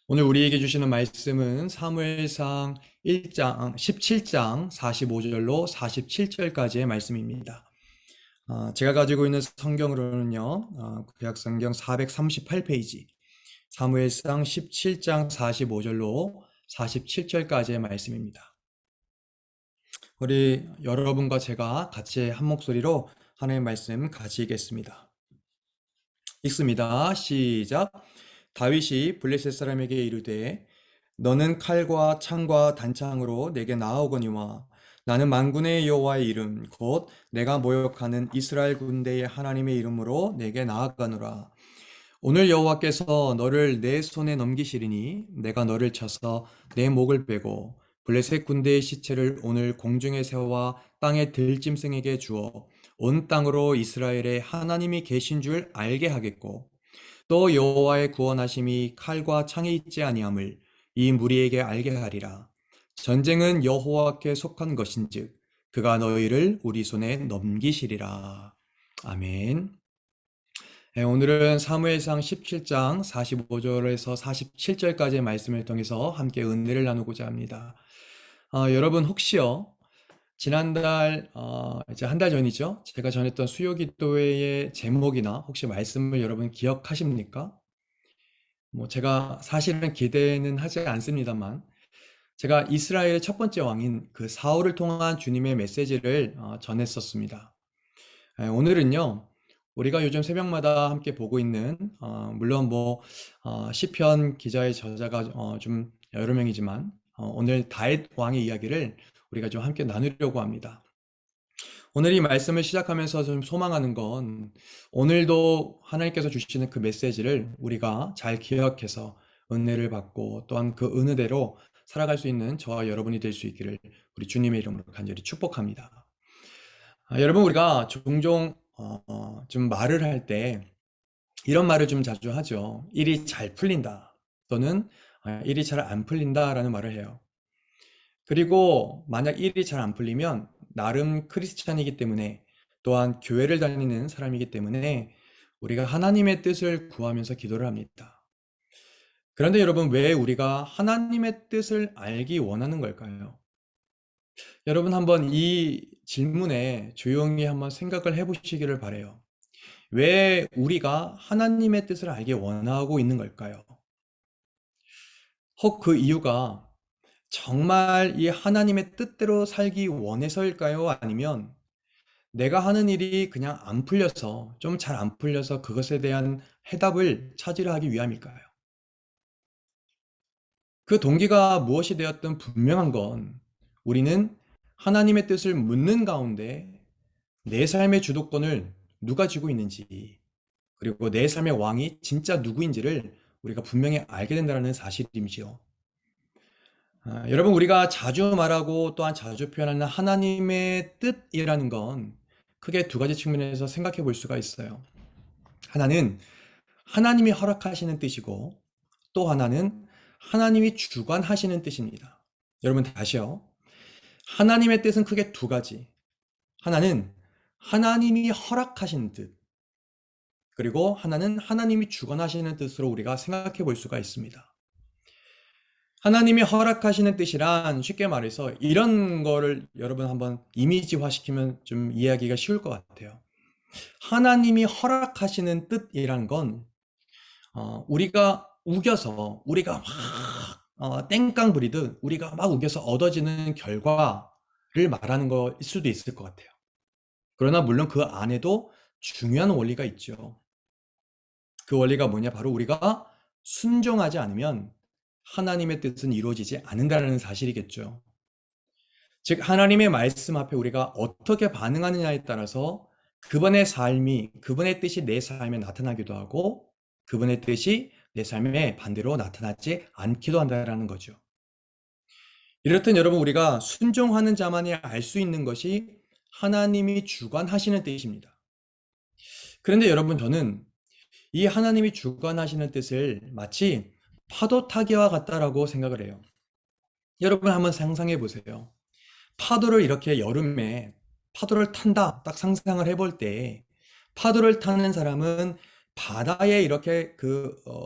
오늘 우리에게 주시는 말씀은 사무엘상 1장, 17장 45절로 47절까지의 말씀입니다. 제가 가지고 있는 성경으로는요, 구약성경 438페이지, 사무엘상 17장 45절로 47절까지의 말씀입니다. 우리 여러분과 제가 같이 한 목소리로 하나님의 말씀 같이 읽겠습니다. 읽습니다. 시작. 다윗이 블레셋 사람에게 이르되 너는 칼과 창과 단창으로 내게 나아오거니와 나는 만군의 여호와의 이름 곧 내가 모욕하는 이스라엘 군대의 하나님의 이름으로 내게 나아가노라. 오늘 여호와께서 너를 내 손에 넘기시리니 내가 너를 쳐서 내 목을 빼고 블레셋 군대의 시체를 오늘 공중에 세워 땅의 들짐승에게 주어 온 땅으로 이스라엘의 하나님이 계신 줄 알게 하겠고 또 여호와의 구원하심이 칼과 창에 있지 아니함을 이 무리에게 알게 하리라. 전쟁은 여호와께 속한 것인즉 그가 너희를 우리 손에 넘기시리라. 아멘. 오늘은 사무엘상 17장 45절에서 47절까지의 말씀을 통해서 함께 은혜를 나누고자 합니다. 여러분 혹시요 지난달 이제 한 달 전이죠. 제가 전했던 수요기도회의 제목이나 혹시 말씀을 여러분 기억하십니까? 뭐 제가 사실은 기대는 하지 않습니다만 제가 이스라엘의 첫 번째 왕인 그 사울을 통한 주님의 메시지를 전했었습니다. 오늘은요 우리가 요즘 새벽마다 함께 보고 있는 물론 뭐 시편 기자의 저자가 좀 여러 명이지만 오늘 다윗 왕의 이야기를 우리가 좀 함께 나누려고 합니다. 오늘 이 말씀을 시작하면서 좀 소망하는 건 오늘도 하나님께서 주시는 그 메시지를 우리가 잘 기억해서 은혜를 받고 또한 그 은혜대로 살아갈 수 있는 저와 여러분이 될 수 있기를 우리 주님의 이름으로 간절히 축복합니다. 여러분 우리가 종종 좀 말을 할 때 이런 말을 좀 자주 하죠. 일이 잘 풀린다 또는 일이 잘 안 풀린다라는 말을 해요. 그리고 만약 일이 잘 안 풀리면 나름 크리스찬이기 때문에 또한 교회를 다니는 사람이기 때문에 우리가 하나님의 뜻을 구하면서 기도를 합니다. 그런데 여러분 왜 우리가 하나님의 뜻을 알기 원하는 걸까요? 여러분 한번 이 질문에 조용히 한번 생각을 해보시기를 바라요. 왜 우리가 하나님의 뜻을 알기 원하고 있는 걸까요? 혹 그 이유가 정말 이 하나님의 뜻대로 살기 원해서일까요? 아니면 내가 하는 일이 그냥 안 풀려서, 좀 잘 안 풀려서 그것에 대한 해답을 찾으려 하기 위함일까요? 그 동기가 무엇이 되었든 분명한 건 우리는 하나님의 뜻을 묻는 가운데 내 삶의 주도권을 누가 쥐고 있는지, 그리고 내 삶의 왕이 진짜 누구인지를 우리가 분명히 알게 된다는 사실이지요. 여러분, 우리가 자주 말하고 또한 자주 표현하는 하나님의 뜻이라는 건 크게 두 가지 측면에서 생각해 볼 수가 있어요. 하나는 하나님이 허락하시는 뜻이고 또 하나는 하나님이 주관하시는 뜻입니다. 여러분 다시요. 하나님의 뜻은 크게 두 가지. 하나는 하나님이 허락하시는 뜻, 그리고 하나는 하나님이 주관하시는 뜻으로 우리가 생각해 볼 수가 있습니다. 하나님이 허락하시는 뜻이란 쉽게 말해서 이런 거를 여러분 한번 이미지화 시키면 좀 이해하기가 쉬울 것 같아요. 하나님이 허락하시는 뜻이란 건 우리가 우겨서 우리가 막 땡깡 부리듯 우리가 막 우겨서 얻어지는 결과를 말하는 거일 수도 있을 것 같아요. 그러나 물론 그 안에도 중요한 원리가 있죠. 그 원리가 뭐냐? 바로 우리가 순종하지 않으면 하나님의 뜻은 이루어지지 않는다는 사실이겠죠. 즉 하나님의 말씀 앞에 우리가 어떻게 반응하느냐에 따라서 그분의 삶이, 그분의 뜻이 내 삶에 나타나기도 하고 그분의 뜻이 내 삶에 반대로 나타나지 않기도 한다는 거죠. 이렇듯 여러분 우리가 순종하는 자만이 알 수 있는 것이 하나님이 주관하시는 뜻입니다. 그런데 여러분 저는 이 하나님이 주관하시는 뜻을 마치 파도 타기와 같다라고 생각을 해요. 여러분 한번 상상해 보세요. 파도를 이렇게 여름에 파도를 탄다 딱 상상을 해볼 때 파도를 타는 사람은 바다에 이렇게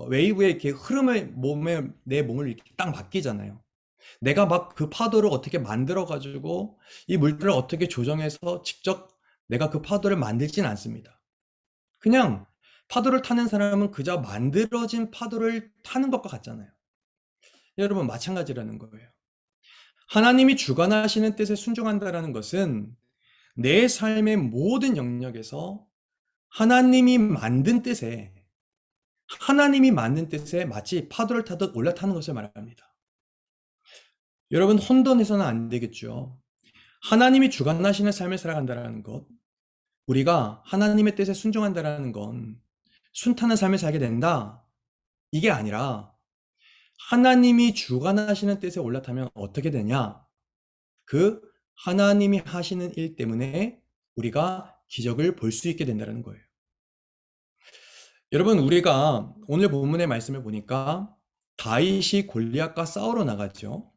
웨이브의 이렇게 흐름을 내 몸을 이렇게 딱 맡기잖아요. 내가 막 그 파도를 어떻게 만들어 가지고 이 물들을 어떻게 조정해서 직접 내가 그 파도를 만들진 않습니다. 그냥 파도를 타는 사람은 그저 만들어진 파도를 타는 것과 같잖아요. 여러분 마찬가지라는 거예요. 하나님이 주관하시는 뜻에 순종한다라는 것은 내 삶의 모든 영역에서 하나님이 만든 뜻에 마치 파도를 타듯 올라타는 것을 말합니다. 여러분 혼돈해서는 안 되겠죠. 하나님이 주관하시는 삶을 살아간다는 것, 우리가 하나님의 뜻에 순종한다는 건 순탄한 삶을 살게 된다. 이게 아니라 하나님이 주관하시는 뜻에 올라타면 어떻게 되냐? 그 하나님이 하시는 일 때문에 우리가 기적을 볼 수 있게 된다는 거예요. 여러분, 우리가 오늘 본문의 말씀을 보니까 다윗이 골리앗과 싸우러 나갔죠.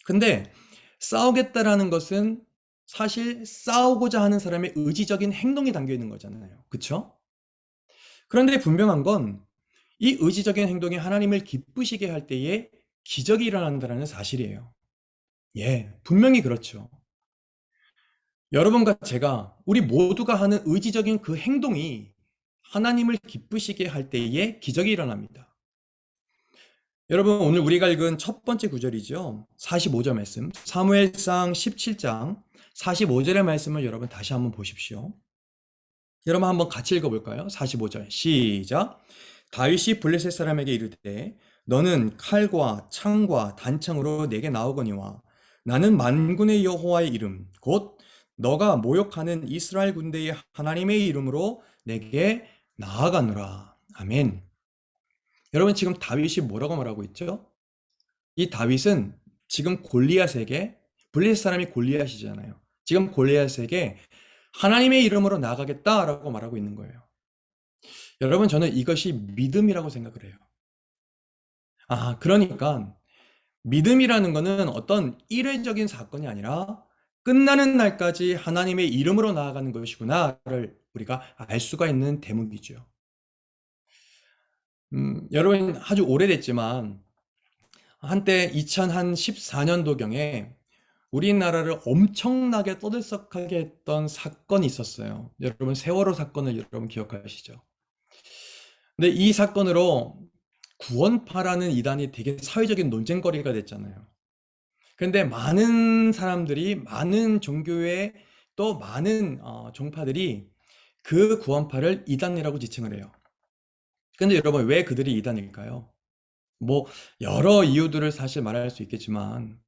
근데 싸우겠다라는 것은 사실 싸우고자 하는 사람의 의지적인 행동이 담겨 있는 거잖아요. 그쵸? 그런데 분명한 건 이 의지적인 행동이 하나님을 기쁘시게 할 때에 기적이 일어난다는 사실이에요. 예, 분명히 그렇죠. 여러분과 제가, 우리 모두가 하는 의지적인 그 행동이 하나님을 기쁘시게 할 때에 기적이 일어납니다. 여러분, 오늘 우리가 읽은 첫 번째 구절이죠. 45절 말씀. 사무엘상 17장 45절의 말씀을 여러분 다시 한번 보십시오. 여러분 한번 같이 읽어볼까요? 45절 시작. 다윗이 블레셋 사람에게 이르되 너는 칼과 창과 단창으로 내게 나오거니와 나는 만군의 여호와의 이름 곧 너가 모욕하는 이스라엘 군대의 하나님의 이름으로 내게 나아가노라. 아멘. 여러분 지금 다윗이 뭐라고 말하고 있죠? 이 다윗은 지금 골리앗에게, 블레셋 사람이 골리앗이잖아요. 지금 골리앗에게 하나님의 이름으로 나가겠다라고 말하고 있는 거예요. 여러분 저는 이것이 믿음이라고 생각을 해요. 그러니까 믿음이라는 것은 어떤 일회적인 사건이 아니라 끝나는 날까지 하나님의 이름으로 나아가는 것이구나를 우리가 알 수가 있는 대목이죠. 여러분 아주 오래됐지만 한때 2014년도경에 우리나라를 엄청나게 떠들썩하게 했던 사건이 있었어요. 여러분 세월호 사건을 여러분 기억하시죠? 근데 이 사건으로 구원파라는 이단이 되게 사회적인 논쟁거리가 됐잖아요. 근데 많은 사람들이, 많은 종교의 또 많은 종파들이 그 구원파를 이단이라고 지칭을 해요. 근데 여러분 왜 그들이 이단일까요? 뭐 여러 이유들을 사실 말할 수 있겠지만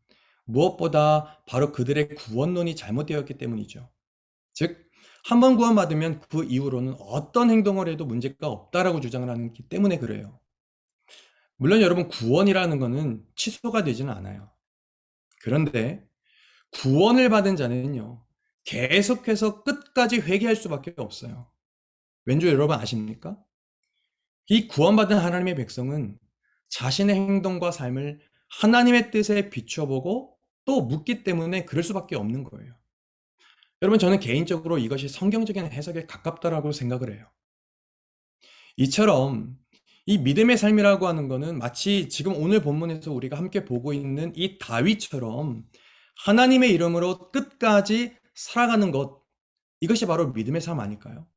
무엇보다 바로 그들의 구원론이 잘못되었기 때문이죠. 즉, 한 번 구원받으면 그 이후로는 어떤 행동을 해도 문제가 없다라고 주장을 하기 때문에 그래요. 물론 여러분 구원이라는 것은 취소가 되지는 않아요. 그런데 구원을 받은 자는요, 계속해서 끝까지 회개할 수밖에 없어요. 왠지 여러분 아십니까? 이 구원받은 하나님의 백성은 자신의 행동과 삶을 하나님의 뜻에 비춰보고 또 묻기 때문에 그럴 수밖에 없는 거예요. 여러분 저는 개인적으로 이것이 성경적인 해석에 가깝다라고 생각을 해요. 이처럼 이 믿음의 삶이라고 하는 것은 마치 지금 오늘 본문에서 우리가 함께 보고 있는 이 다윗처럼 하나님의 이름으로 끝까지 살아가는 것, 이것이 바로 믿음의 삶 아닐까요?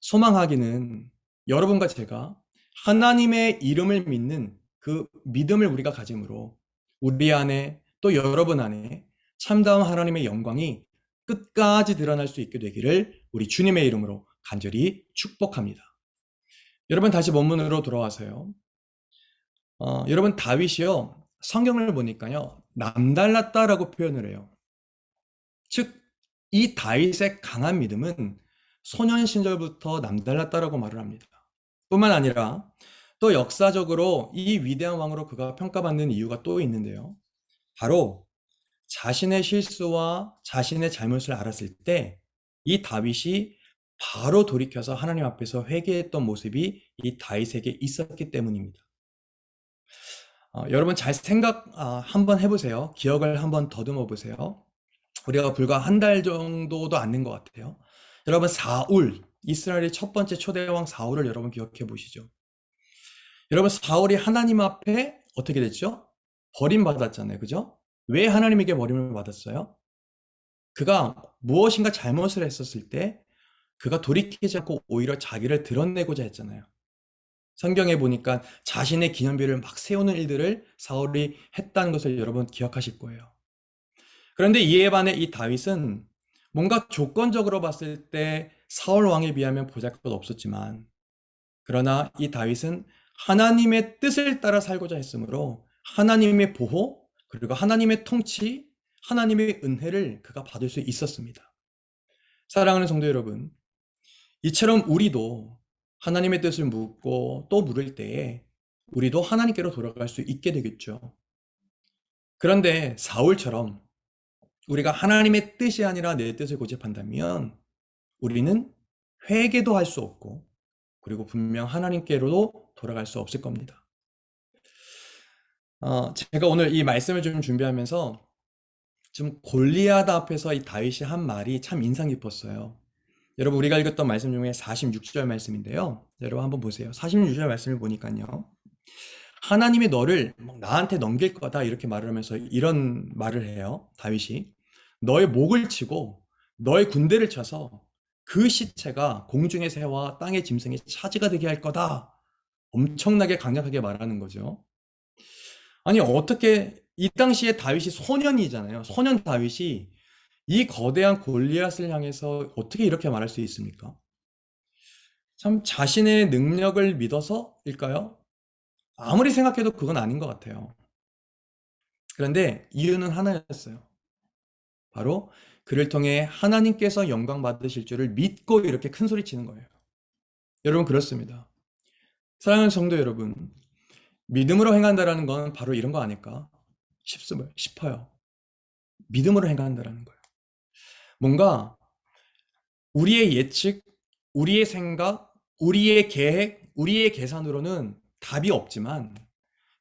소망하기는 여러분과 제가 하나님의 이름을 믿는 그 믿음을 우리가 가짐으로 우리 안에 또 여러분 안에 참다운 하나님의 영광이 끝까지 드러날 수 있게 되기를 우리 주님의 이름으로 간절히 축복합니다. 여러분 다시 본문으로 돌아와서요. 여러분 다윗이요. 성경을 보니까요. 남달랐다라고 표현을 해요. 즉, 이 다윗의 강한 믿음은 소년 시절부터 남달랐다라고 말을 합니다. 뿐만 아니라 또 역사적으로 이 위대한 왕으로 그가 평가받는 이유가 또 있는데요. 바로 자신의 실수와 자신의 잘못을 알았을 때 이 다윗이 바로 돌이켜서 하나님 앞에서 회개했던 모습이 이 다윗에게 있었기 때문입니다. 여러분 잘 생각 한번 해보세요. 기억을 한번 더듬어 보세요. 우리가 불과 한 달 정도도 안 된 것 같아요. 여러분 이스라엘의 첫 번째 초대왕 사울을 여러분 기억해 보시죠. 여러분, 사울이 하나님 앞에 어떻게 됐죠? 버림받았잖아요. 그죠? 왜 하나님에게 버림을 받았어요? 그가 무엇인가 잘못을 했었을 때 그가 돌이키지 않고 오히려 자기를 드러내고자 했잖아요. 성경에 보니까 자신의 기념비를 막 세우는 일들을 사울이 했다는 것을 여러분 기억하실 거예요. 그런데 이에 반해 이 다윗은 뭔가 조건적으로 봤을 때 사울 왕에 비하면 보잘것없었지만, 그러나 이 다윗은 하나님의 뜻을 따라 살고자 했으므로 하나님의 보호, 그리고 하나님의 통치, 하나님의 은혜를 그가 받을 수 있었습니다. 사랑하는 성도 여러분, 이처럼 우리도 하나님의 뜻을 묻고 또 물을 때에 우리도 하나님께로 돌아갈 수 있게 되겠죠. 그런데 사울처럼 우리가 하나님의 뜻이 아니라 내 뜻을 고집한다면 우리는 회개도 할 수 없고, 그리고 분명 하나님께로도 돌아갈 수 없을 겁니다. 제가 오늘 이 말씀을 좀 준비하면서 좀 골리앗 앞에서 이 다윗이 한 말이 참 인상 깊었어요. 여러분, 우리가 읽었던 말씀 중에 46절 말씀인데요. 여러분 한번 보세요. 46절 말씀을 보니까요. 하나님이 너를 나한테 넘길 거다 이렇게 말을 하면서 이런 말을 해요. 다윗이 너의 목을 치고 너의 군대를 쳐서 그 시체가 공중의 새와 땅의 짐승의 차지가 되게 할 거다. 엄청나게 강력하게 말하는 거죠. 아니, 어떻게 이 당시에 다윗이 소년이잖아요. 소년 다윗이 이 거대한 골리앗을 향해서 어떻게 이렇게 말할 수 있습니까? 참 자신의 능력을 믿어서일까요? 아무리 생각해도 그건 아닌 것 같아요. 그런데 이유는 하나였어요. 바로 그를 통해 하나님께서 영광 받으실 줄을 믿고 이렇게 큰 소리 치는 거예요. 여러분, 그렇습니다. 사랑하는 성도 여러분, 믿음으로 행한다라는 건 바로 이런 거 아닐까 싶어요. 믿음으로 행한다라는 거예요. 뭔가 우리의 예측, 우리의 생각, 우리의 계획, 우리의 계산으로는 답이 없지만,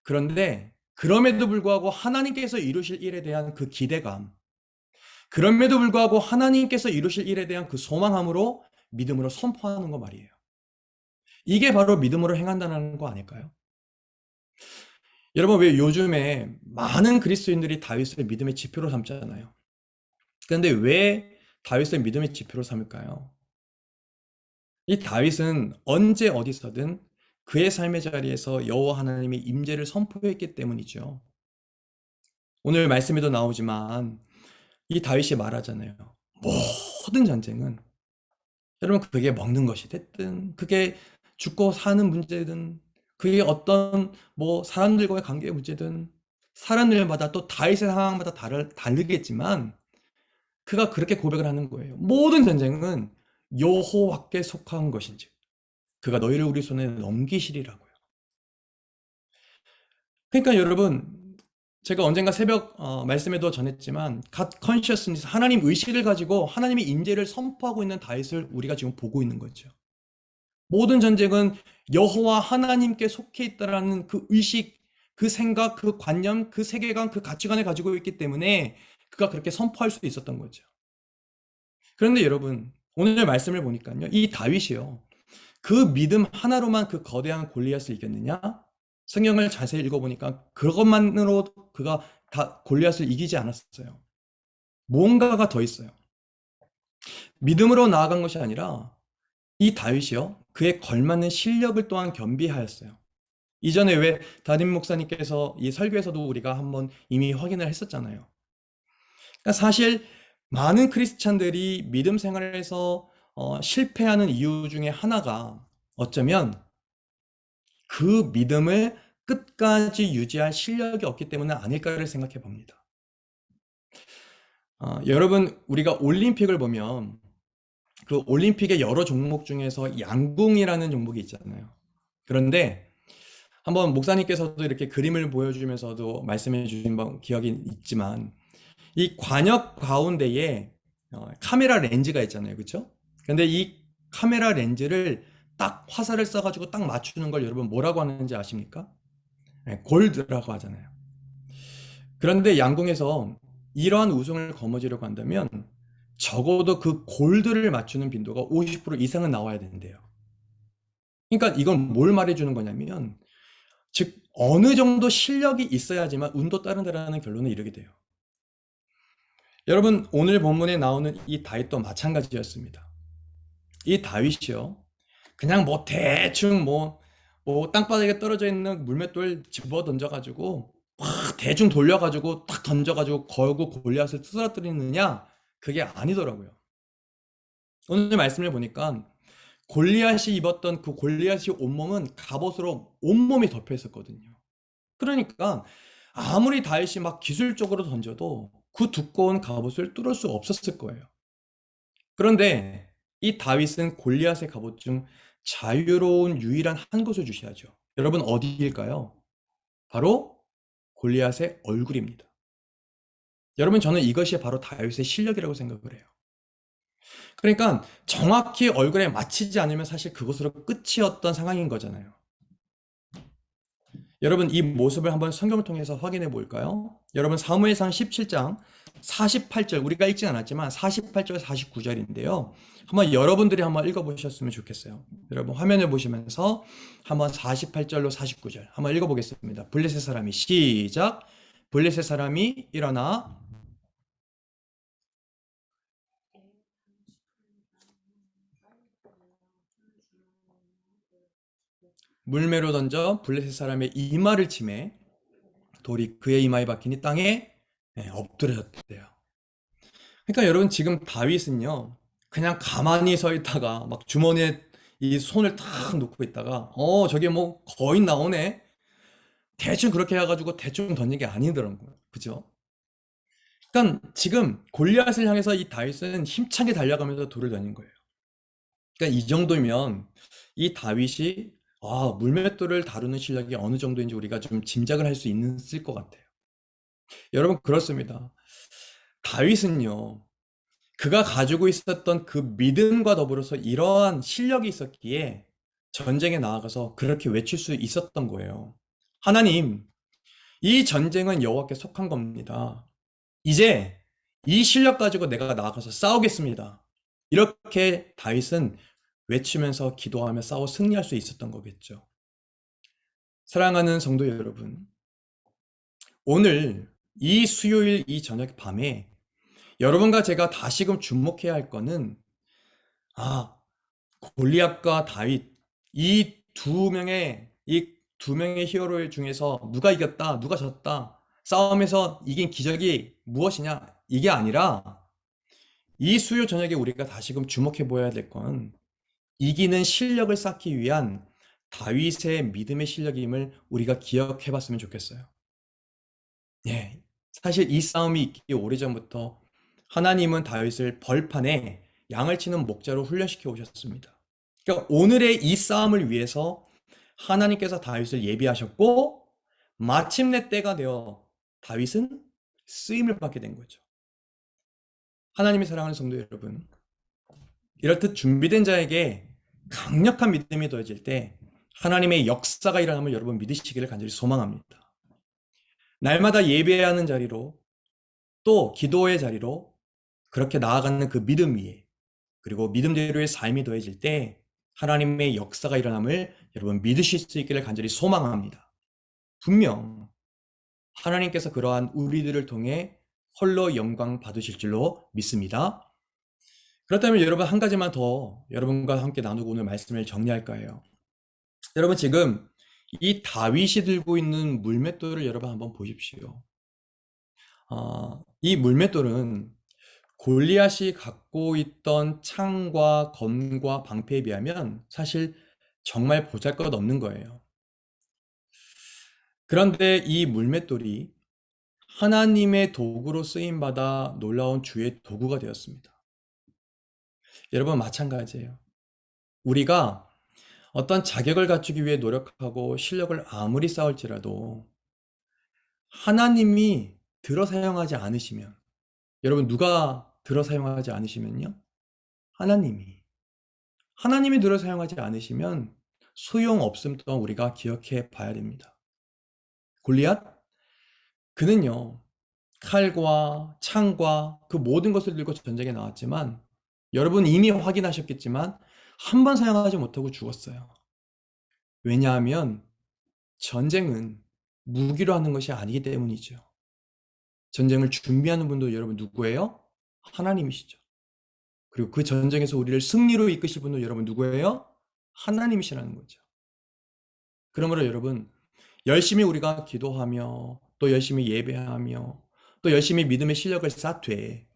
그런데 그럼에도 불구하고 하나님께서 이루실 일에 대한 그 기대감, 그럼에도 불구하고 하나님께서 이루실 일에 대한 그 소망함으로 믿음으로 선포하는 거 말이에요. 이게 바로 믿음으로 행한다는 거 아닐까요? 여러분, 왜 요즘에 많은 그리스도인들이 다윗을 믿음의 지표로 삼잖아요. 그런데 왜 다윗을 믿음의 지표로 삼을까요? 이 다윗은 언제 어디서든 그의 삶의 자리에서 여호와 하나님의 임재를 선포했기 때문이죠. 오늘 말씀에도 나오지만 이 다윗이 말하잖아요. 모든 전쟁은, 여러분, 그게 먹는 것이 됐든 그게 죽고 사는 문제든 그게 어떤 사람들과의 관계의 문제든 사람들마다 또 다윗의 상황마다 다르겠지만 그가 그렇게 고백을 하는 거예요. 모든 전쟁은 여호와께 속한 것인지 그가 너희를 우리 손에 넘기시리라고요. 그러니까 여러분, 제가 언젠가 새벽 말씀에도 전했지만 God consciousness, 하나님 의식을 가지고 하나님의 임재를 선포하고 있는 다윗을 우리가 지금 보고 있는 거죠. 모든 전쟁은 여호와 하나님께 속해 있다라는 그 의식, 그 생각, 그 관념, 그 세계관, 그 가치관을 가지고 있기 때문에 그가 그렇게 선포할 수 있었던 거죠. 그런데 여러분, 오늘 말씀을 보니까요, 이 다윗이요, 그 믿음 하나로만 그 거대한 골리앗을 이겼느냐? 성경을 자세히 읽어보니까 그것만으로 그가 다 골리앗을 이기지 않았어요. 뭔가가 더 있어요. 믿음으로 나아간 것이 아니라 이 다윗이요, 그에 걸맞는 실력을 또한 겸비하였어요. 이전에 왜 담임 목사님께서 이 설교에서도 우리가 한번 이미 확인을 했었잖아요. 그러니까 사실 많은 크리스찬들이 믿음 생활에서 실패하는 이유 중에 하나가 어쩌면 그 믿음을 끝까지 유지할 실력이 없기 때문은 아닐까를 생각해 봅니다. 여러분, 우리가 올림픽을 보면 그 올림픽의 여러 종목 중에서 양궁이라는 종목이 있잖아요. 그런데 한번 목사님께서도 이렇게 그림을 보여주면서도 말씀해 주신 기억이 있지만 이 관역 가운데에 카메라 렌즈가 있잖아요. 그렇죠? 근데 이 카메라 렌즈를 딱 화살을 쏴가지고 딱 맞추는 걸 여러분 뭐라고 하는지 아십니까? 네, 골드라고 하잖아요. 그런데 양궁에서 이러한 우승을 거머쥐려고 한다면 적어도 그 골드를 맞추는 빈도가 50% 이상은 나와야 되는데요. 그러니까 이건 뭘 말해주는 거냐면, 즉 어느 정도 실력이 있어야지만 운도 따른다라는 결론에 이르게 돼요. 여러분, 오늘 본문에 나오는 이 다윗도 마찬가지였습니다. 이 다윗이요, 그냥 뭐 대충 뭐 땅바닥에 떨어져 있는 물맷돌 집어 던져가지고 확 대충 돌려가지고 딱 던져가지고 걸고 골리앗을 쓰러뜨리느냐, 그게 아니더라고요. 오늘 말씀을 보니까 골리앗이 입었던 그 골리앗이 온몸은 갑옷으로 온몸이 덮여 있었거든요. 그러니까 아무리 다윗이 막 기술적으로 던져도 그 두꺼운 갑옷을 뚫을 수 없었을 거예요. 그런데 이 다윗은 골리앗의 갑옷 중 자유로운 유일한 한 곳을 주시하죠. 여러분, 어디일까요? 바로 골리앗의 얼굴입니다. 여러분, 저는 이것이 바로 다윗의 실력이라고 생각을 해요. 그러니까 정확히 얼굴에 맞히지 않으면 사실 그것으로 끝이었던 상황인 거잖아요. 여러분, 이 모습을 한번 성경을 통해서 확인해 볼까요? 여러분, 사무엘상 17장 48절, 우리가 읽진 않았지만 48절 49절인데요. 한번 여러분들이 한번 읽어보셨으면 좋겠어요. 여러분, 화면을 보시면서 한번 48절로 49절 한번 읽어보겠습니다. 블레셋 사람이 시작. 블레셋 사람이 일어나 물매로 던져 블레셋 사람의 이마를 치매 돌이 그의 이마에 박히니 땅에 엎드려졌대요. 그러니까 여러분, 지금 다윗은요, 그냥 가만히 서 있다가 막 주머니에 이 손을 탁 놓고 있다가 저게 뭐 거인 나오네, 대충 그렇게 해가지고 대충 던진 게 아니더라고요. 그죠? 그러니까 지금 골리앗을 향해서 이 다윗은 힘차게 달려가면서 돌을 던진 거예요. 그러니까 이 정도면 이 다윗이 물맷돌을 다루는 실력이 어느 정도인지 우리가 좀 짐작을 할 수 있을 것 같아요. 여러분, 그렇습니다. 다윗은요, 그가 가지고 있었던 그 믿음과 더불어서 이러한 실력이 있었기에 전쟁에 나아가서 그렇게 외칠 수 있었던 거예요. 하나님, 이 전쟁은 여호와께 속한 겁니다. 이제 이 실력 가지고 내가 나아가서 싸우겠습니다. 이렇게 다윗은 외치면서 기도하며 싸워 승리할 수 있었던 거겠죠. 사랑하는 성도 여러분, 오늘 이 수요일 이 저녁 밤에 여러분과 제가 다시금 주목해야 할 거는, 아, 골리앗과 다윗, 이 두 명의 히어로 중에서 누가 이겼다, 누가 졌다, 싸움에서 이긴 기적이 무엇이냐, 이게 아니라 이 수요 저녁에 우리가 다시금 주목해 보아야 될 건 이기는 실력을 쌓기 위한 다윗의 믿음의 실력임을 우리가 기억해 봤으면 좋겠어요. 예. 사실 이 싸움이 있기 오래전부터 하나님은 다윗을 벌판에 양을 치는 목자로 훈련시켜 오셨습니다. 그러니까 오늘의 이 싸움을 위해서 하나님께서 다윗을 예비하셨고, 마침내 때가 되어 다윗은 쓰임을 받게 된 거죠. 하나님의 사랑하는 성도 여러분, 이렇듯 준비된 자에게 강력한 믿음이 더해질 때 하나님의 역사가 일어남을 여러분 믿으시기를 간절히 소망합니다. 날마다 예배하는 자리로, 또 기도의 자리로 그렇게 나아가는 그 믿음 위에, 그리고 믿음대로의 삶이 더해질 때 하나님의 역사가 일어남을 여러분 믿으실 수 있기를 간절히 소망합니다. 분명 하나님께서 그러한 우리들을 통해 홀로 영광 받으실 줄로 믿습니다. 그렇다면 여러분, 한 가지만 더 여러분과 함께 나누고 오늘 말씀을 정리할까 해요. 여러분, 지금 이 다윗이 들고 있는 물맷돌을 여러분 한번 보십시오. 이 물맷돌은 골리앗이 갖고 있던 창과 검과 방패에 비하면 사실 정말 보잘것없는 거예요. 그런데 이 물맷돌이 하나님의 도구로 쓰임받아 놀라운 주의 도구가 되었습니다. 여러분, 마찬가지예요. 우리가 어떤 자격을 갖추기 위해 노력하고 실력을 아무리 쌓을지라도 하나님이 들어 사용하지 않으시면, 여러분, 누가 들어 사용하지 않으시면요? 하나님이. 하나님이 들어 사용하지 않으시면 소용없음 또한 우리가 기억해 봐야 됩니다. 골리앗? 그는요, 칼과 창과 그 모든 것을 들고 전쟁에 나왔지만 여러분 이미 확인하셨겠지만 한 번 사용하지 못하고 죽었어요. 왜냐하면 전쟁은 무기로 하는 것이 아니기 때문이죠. 전쟁을 준비하는 분도 여러분 누구예요? 하나님이시죠. 그리고 그 전쟁에서 우리를 승리로 이끄실 분도 여러분 누구예요? 하나님이시라는 거죠. 그러므로 여러분 열심히 우리가 기도하며 또 열심히 예배하며 또 열심히 믿음의 실력을 쌓되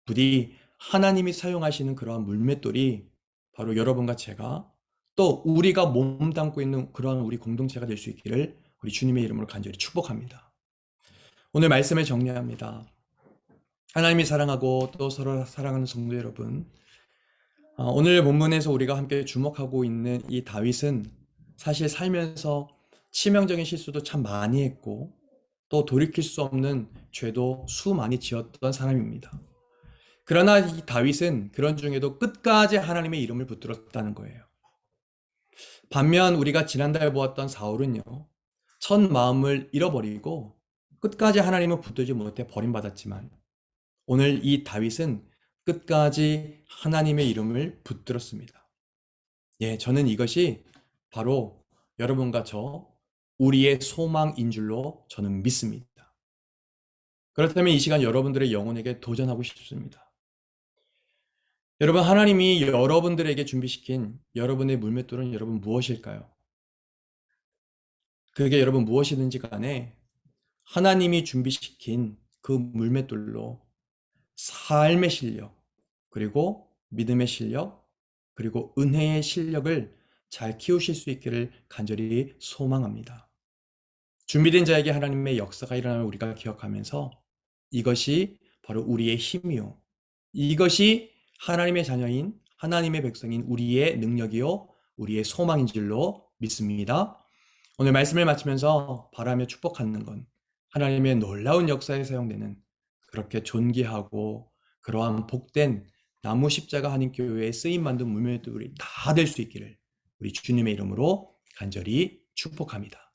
부디 하나님이 사용하시는 그러한 물맷돌이 바로 여러분과 제가 또 우리가 몸담고 있는 그러한 우리 공동체가 될 수 있기를 우리 주님의 이름으로 간절히 축복합니다. 오늘 말씀을 정리합니다. 하나님이 사랑하고 또 서로 사랑하는 성도 여러분, 오늘 본문에서 우리가 함께 주목하고 있는 이 다윗은 사실 살면서 치명적인 실수도 참 많이 했고 또 돌이킬 수 없는 죄도 많이 지었던 사람입니다. 그러나 이 다윗은 그런 중에도 끝까지 하나님의 이름을 붙들었다는 거예요. 반면 우리가 지난달 보았던 사울은요, 첫 마음을 잃어버리고 끝까지 하나님을 붙들지 못해 버림받았지만 오늘 이 다윗은 끝까지 하나님의 이름을 붙들었습니다. 예, 저는 이것이 바로 여러분과 우리의 소망인 줄로 저는 믿습니다. 그렇다면 이 시간 여러분들의 영혼에게 도전하고 싶습니다. 여러분, 하나님이 여러분들에게 준비시킨 여러분의 물맷돌은 여러분 무엇일까요? 그게 여러분 무엇이든지 간에 하나님이 준비시킨 그 물맷돌로 삶의 실력, 그리고 믿음의 실력, 그리고 은혜의 실력을 잘 키우실 수 있기를 간절히 소망합니다. 준비된 자에게 하나님의 역사가 일어나면 우리가 기억하면서 이것이 바로 우리의 힘이요. 이것이 하나님의 자녀인 하나님의 백성인 우리의 능력이요. 우리의 소망인 줄로 믿습니다. 오늘 말씀을 마치면서 바라며 축복하는 건 하나님의 놀라운 역사에 사용되는 그렇게 존귀하고 그러한 복된 나무 십자가 한인교회에 쓰임받는 물맷돌이 다 될 수 있기를 우리 주님의 이름으로 간절히 축복합니다.